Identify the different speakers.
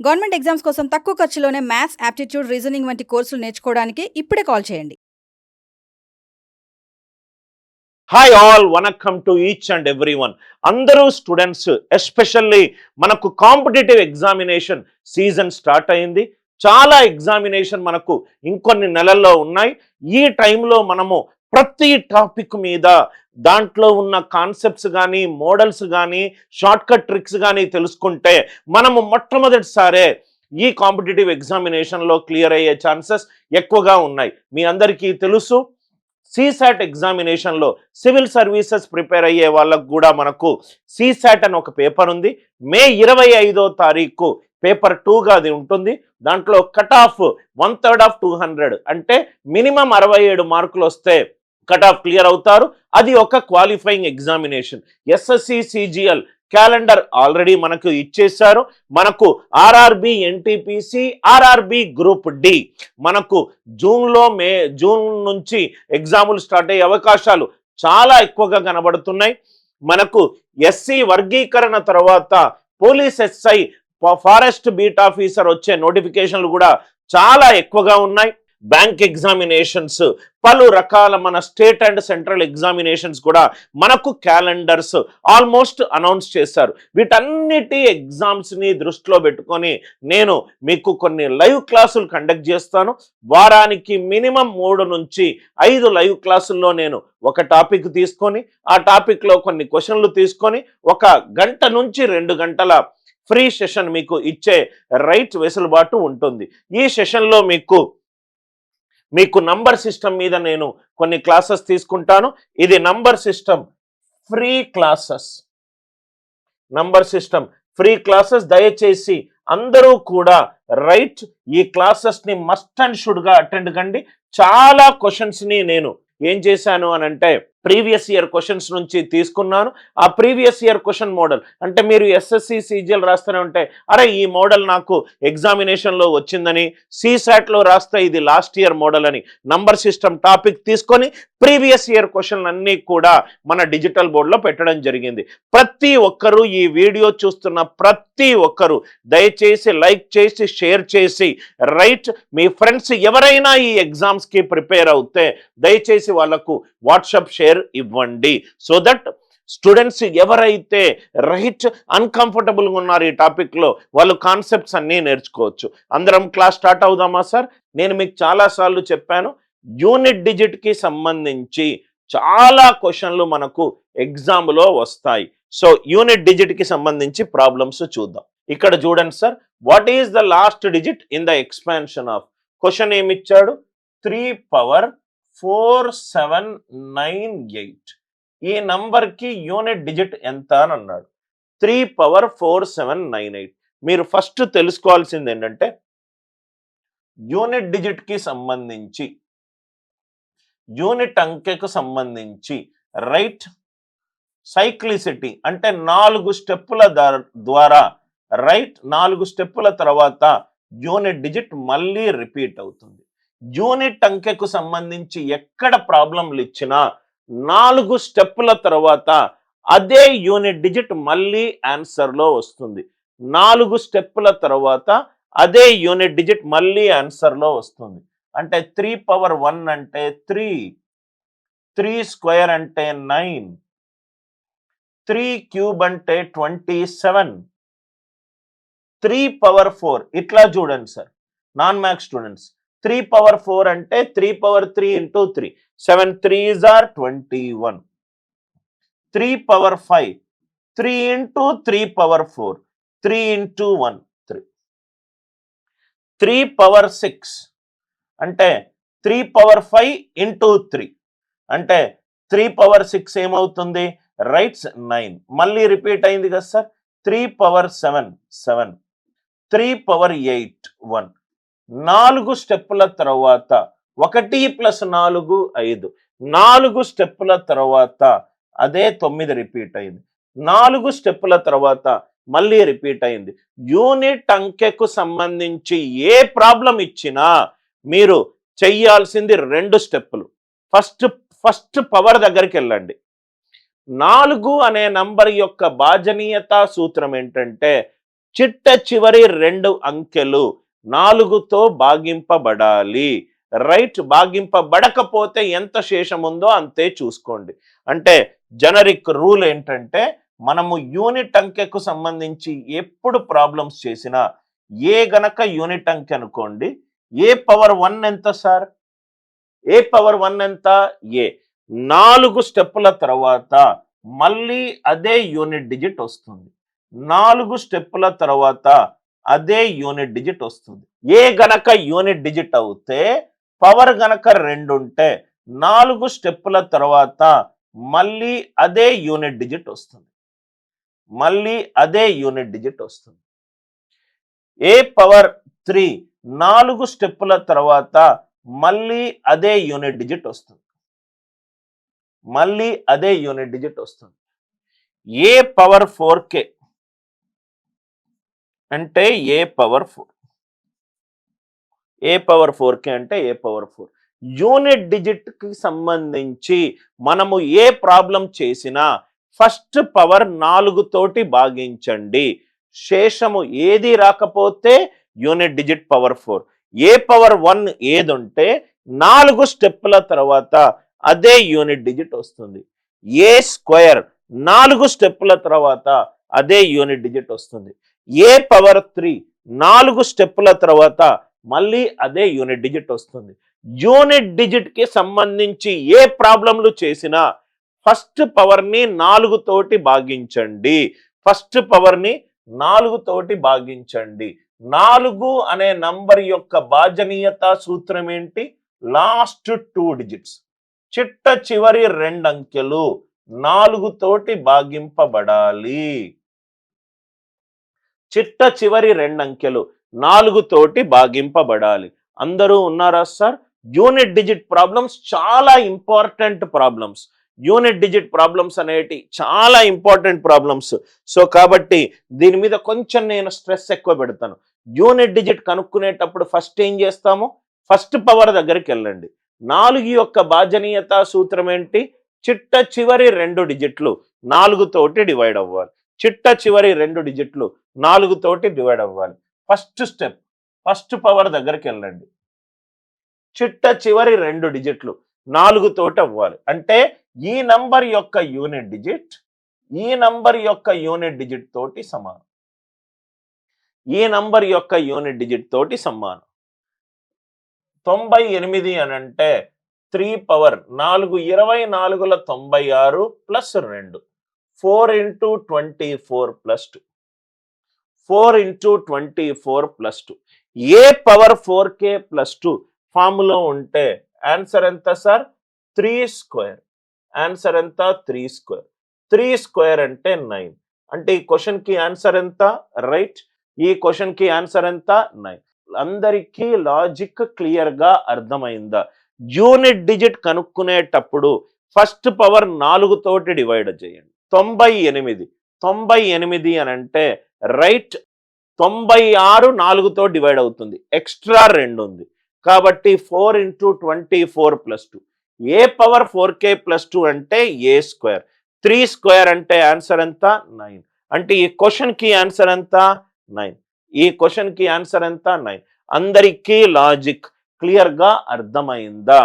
Speaker 1: Government exams కోసం తక్కువ ఖర్చులోనే maths, aptitude, reasoning వంటి కోర్సులు నేర్చుకోవడానికి ఇప్పుడే కాల్ చేయండి.
Speaker 2: Hi all, welcome to each and every one. అందరూ స్టూడెంట్స్, ఎస్పెషల్లీ మనకు కాంపిటేటివ్ ఎగ్జామినేషన్ సీజన్ స్టార్ట్ అయింది. చాలా ఎగ్జామినేషన్ మనకు ఇంకొన్ని నెలల్లో ఉన్నాయి. ఈ టైంలో మనము ప్రతి టాపిక్ మీద దాంట్లో ఉన్న కాన్సెప్ట్స్ కానీ, మోడల్స్ కానీ, షార్ట్ కట్ ట్రిక్స్ కానీ తెలుసుకుంటే మనము మొట్టమొదటిసారే ఈ కాంపిటేటివ్ ఎగ్జామినేషన్లో క్లియర్ అయ్యే ఛాన్సెస్ ఎక్కువగా ఉన్నాయి. మీ అందరికీ తెలుసు, సిసాట్ ఎగ్జామినేషన్లో సివిల్ సర్వీసెస్ ప్రిపేర్ అయ్యే వాళ్ళకు కూడా మనకు సిసాట్ అని ఒక పేపర్ ఉంది. మే 25వ తారీఖు పేపర్ 2గా అది ఉంటుంది. దాంట్లో కట్ ఆఫ్ 1/3 ఆఫ్ 200, అంటే మినిమం 67 మార్కులు వస్తే కట్ ఆఫ్ క్లియర్ అవుతారు. అది ఒక qualifying examination. SSC CGL calendar already మనకు ఇచ్చేశారు. మనకు RRB, NTPC, RRB group D మనకు జూన్ నుంచి ఎగ్జాములు స్టార్ట్ అయ్యే అవకాశాలు చాలా ఎక్కువగా కనబడుతున్నాయి. మనకు ఎస్సీ వర్గీకరణ తర్వాత police SI, forest beat officer వచ్చే నోటిఫికేషన్లు కూడా చాలా ఎక్కువగా ఉన్నాయి. బ్యాంక్ ఎగ్జామినేషన్స్, పలు రకాల మన స్టేట్ అండ్ సెంట్రల్ ఎగ్జామినేషన్స్ కూడా మనకు క్యాలెండర్స్ ఆల్మోస్ట్ అనౌన్స్ చేశారు. వీటన్నిటి ఎగ్జామ్స్ని దృష్టిలో పెట్టుకొని నేను మీకు కొన్ని లైవ్ క్లాసులు కండక్ట్ చేస్తాను. వారానికి మినిమం 3 నుంచి 5 లైవ్ క్లాసుల్లో నేను ఒక టాపిక్ తీసుకొని ఆ టాపిక్లో కొన్ని క్వశ్చన్లు తీసుకొని 1 గంట నుంచి 2 గంటల ఫ్రీ సెషన్ మీకు ఇచ్చే రైట్ వెసులుబాటు ఉంటుంది. ఈ సెషన్లో మీకు నంబర్ సిస్టమ్ మీద నేను కొన్ని క్లాసెస్ తీసుకుంటాను. ఇది number system free classes. Number system free classes. దయచేసి అందరూ కూడా ఈ క్లాసెస్ని మస్ట్ అండ్ షుడ్గా అటెండ్ కండి. చాలా క్వశ్చన్స్ని నేను ఏం చేశాను అని అంటే ప్రీవియస్ ఇయర్ క్వశ్చన్స్ నుంచి తీసుకున్నాను. ఆ ప్రీవియస్ ఇయర్ క్వశ్చన్ మోడల్ అంటే మీరు ఎస్ఎస్సి సిజిఎల్ రాస్తూనే ఉంటే అరే ఈ మోడల్ నాకు ఎగ్జామినేషన్లో వచ్చిందని, సిసాట్లో రాస్తే ఇది లాస్ట్ ఇయర్ మోడల్ అని నంబర్ సిస్టమ్ టాపిక్ తీసుకొని ప్రీవియస్ ఇయర్ క్వశ్చన్లు అన్నీ కూడా మన డిజిటల్ బోర్డులో పెట్టడం జరిగింది. ప్రతి ఒక్కరూ, ఈ వీడియో చూస్తున్న ప్రతి ఒక్కరూ దయచేసి లైక్ చేసి షేర్ చేసి మీ ఫ్రెండ్స్ ఎవరైనా ఈ ఎగ్జామ్స్కి ప్రిపేర్ అవుతే దయచేసి వాళ్ళకు వాట్సాప్ షేర్ ఇవ్వండి. సో దట్ స్టూడెంట్స్ ఎవరైతే అన్కంఫర్టబుల్గా ఉన్నారు ఈ టాపిక్లో వాళ్ళు కాన్సెప్ట్స్ అన్నీ నేర్చుకోవచ్చు. అందరం క్లాస్ స్టార్ట్ అవుదామా సార్? నేను మీకు చాలాసార్లు చెప్పాను, యూనిట్ డిజిట్కి సంబంధించి చాలా క్వశ్చన్లు మనకు ఎగ్జామ్లో వస్తాయి. సో యూనిట్ డిజిట్కి సంబంధించి ప్రాబ్లమ్స్ చూద్దాం. ఇక్కడ చూడండి sir, what is the last digit in the expansion of? Question ఏమిచ్చాడు? 3/4798. ఈ నంబర్కి యూనిట్ డిజిట్ ఎంత అని అన్నాడు. 3/4798. మీరు ఫస్ట్ తెలుసుకోవాల్సింది ఏంటంటే యూనిట్ డిజిట్కి సంబంధించి, యూనిట్ అంకెకు సంబంధించి సైక్లిసిటీ అంటే 4 స్టెప్పుల ద్వారా 4 స్టెప్పుల తర్వాత యూనిట్ డిజిట్ మళ్ళీ రిపీట్ అవుతుంది. యూనిట్ అంకెకు సంబంధించి ఎక్కడ ప్రాబ్లంలు ఇచ్చినా 4 స్టెప్పుల తర్వాత అదే యూనిట్ డిజిట్ మళ్ళీ ఆన్సర్లో వస్తుంది. 4 స్టెప్పుల తర్వాత అదే యూనిట్ డిజిట్ మళ్ళీ ఆన్సర్లో వస్తుంది. అంటే 3/1 అంటే 3, 3 స్క్వేర్ అంటే 9, 3 క్యూబ్ అంటే 27, 3/4. ఇట్లా చూడండి సార్ నాన్ మ్యాథ్స్ స్టూడెంట్స్. 3/4 అంటే 3/3 into 3, 7 3s are 21. 3/5, 3 into 3/4, 3 into 1 3. 3/6 అంటే 3/5 into 3 అంటే 3/6 ఏమవుతుంది? 9. మళ్ళీ రిపీట్ అయింది కదా సార్. 3/7 7, 3/8 1. 4 స్టెప్పుల తర్వాత 1 + 4 5. 4 స్టెప్పుల తర్వాత అదే 9 రిపీట్ అయింది. 4 స్టెప్పుల తర్వాత మళ్ళీ రిపీట్ అయింది. యూనిట్ అంకెకు సంబంధించి ఏ ప్రాబ్లం ఇచ్చినా మీరు చెయ్యాల్సింది 2 స్టెప్పులు. ఫస్ట్ పవర్ దగ్గరికి వెళ్ళండి. 4 అనే నంబర్ యొక్క భాజనీయత సూత్రం ఏంటంటే చిట్ట చివరి 2 అంకెలు 4తో భాగింపబడాలి. రైట్, భాగింపబడకపోతే ఎంత శేషం ఉందో అంతే చూసుకోండి. అంటే జనరిక్ రూల్ ఏంటంటే మనము యూనిట్ అంకెకు సంబంధించి ఎప్పుడు ప్రాబ్లమ్స్ చేసినా ఏ గనక యూనిట్ అంకె అనుకోండి, ఏ పవర్ 1 ఎంత సార్? ఏ పవర్ 1 ఎంత? ఏ. 4 స్టెప్పుల తర్వాత మళ్ళీ అదే యూనిట్ డిజిట్ వస్తుంది. 4 స్టెప్పుల తర్వాత అదే యూనిట్ డిజిట్ వస్తుంది. ఏ గనక యూనిట్ డిజిట్ అవుతే పవర్ గనక 2 ఉంటే 4 స్టెప్పుల తర్వాత మళ్ళీ అదే యూనిట్ డిజిట్ వస్తుంది. మళ్ళీ అదే యూనిట్ డిజిట్ వస్తుంది. ఏ పవర్ 3 4 స్టెప్పుల తర్వాత మళ్ళీ అదే యూనిట్ డిజిట్ వస్తుంది. మళ్ళీ అదే యూనిట్ డిజిట్ వస్తుంది. ఏ పవర్ 4k అంటే ఏ పవర్ 4. ఏ పవర్ 4k అంటే ఏ పవర్ 4. యూనిట్ డిజిట్ కి సంబంధించి మనము ఏ ప్రాబ్లం చేసినా ఫస్ట్ పవర్ 4 తోటి భాగించండి. శేషము ఏది రాకపోతే యూనిట్ డిజిట్ పవర్ 4. ఏ పవర్ 1 ఏదుంటే 4 స్టెప్పుల తర్వాత అదే యూనిట్ డిజిట్ వస్తుంది. ఏ స్క్వేర్ 4 స్టెప్పుల తర్వాత అదే యూనిట్ డిజిట్ వస్తుంది. ఏ పవర్ 3 4 స్టెప్పుల తర్వాత మళ్ళీ అదే యూనిట్ డిజిట్ వస్తుంది. యూనిట్ డిజిట్ కి సంబంధించి ఏ ప్రాబ్లంలు చేసినా ఫస్ట్ పవర్ ని 4 తోటి భాగించండి. ఫస్ట్ పవర్ ని 4 తోటి భాగించండి. 4 అనే నంబర్ యొక్క భాజనీయత సూత్రం ఏంటి? లాస్ట్ 2 డిజిట్స్, చిట్ట చివరి 2 అంకెలు 4 తోటి భాగింపబడాలి. చిట్ట చివరి 2 అంకెలు 4 తోటి భాగింపబడాలి. అందరూ ఉన్నారా సార్? యూనిట్ డిజిట్ ప్రాబ్లమ్స్ చాలా important problems. Unit digit problems అనేటి చాలా ఇంపార్టెంట్ ప్రాబ్లమ్స్. సో కాబట్టి దీని మీద కొంచెం నేను స్ట్రెస్ ఎక్కువ పెడతాను. యూనిట్ డిజిట్ కనుక్కునేటప్పుడు ఫస్ట్ ఏం చేస్తాము? ఫస్ట్ పవర్ దగ్గరికి వెళ్ళండి. 4 యొక్క భాజనీయత సూత్రం ఏంటి? చిట్ట చివరి 2 డిజిట్లు 4 తోటి డివైడ్ అవ్వాలి. చిట్ట చివరి 2 డిజిట్లు 4 తోటి డివైడ్ అవ్వాలి. ఫస్ట్ స్టెప్, ఫస్ట్ పవర్ దగ్గరికి వెళ్ళండి. చిట్ట చివరి 2 డిజిట్లు 4 తోటి అవ్వాలి. అంటే ఈ నంబర్ యొక్క యూనిట్ డిజిట్ ఈ నంబర్ యొక్క యూనిట్ డిజిట్ తోటి సమానం. ఈ నంబర్ యొక్క యూనిట్ డిజిట్ తోటి సమానం. 98 అని అంటే 3 power 4 24ల 96 plus 2 4 into 24 plus 2 4 into 24 plus 2. ఏ పవర్ 4k ప్లస్ 2 ఫార్ములా ఉంటే ఆన్సర్ ఎంత సార్? 3 స్క్వేర్. ఆన్సర్ ఎంత? 3 స్క్వేర్. 3 స్క్వేర్ అంటే 9. అంటే ఈ క్వశ్చన్ కి ఆన్సర్ ఎంత? రైట్, ఈ క్వశ్చన్ కి ఆన్సర్ ఎంత? 9. అందరికీ లాజిక్ క్లియర్ గా అర్థమైందా? యూనిట్ డిజిట్ కనుక్కునేటప్పుడు ఫస్ట్ పవర్ 4 తోటి డివైడ్ చేయండి. 98 అని అంటే రైట్ 96 4తో డివైడ్ అవుతుంది. ఎక్స్ట్రా 2 ఉంది కాబట్టి 4 into 24 ప్లస్ 2. ఏ పవర్ 4k ప్లస్ 2 అంటే ఏ స్క్వేర్. 3 స్క్వేర్ అంటే ఆన్సర్ ఎంత? 9. అంటే ఈ క్వశ్చన్ కి ఆన్సర్ ఎంత? 9. ఈ క్వశ్చన్ కి ఆన్సర్ ఎంత? 9. అందరికీ లాజిక్ క్లియర్ గా అర్థమైందా?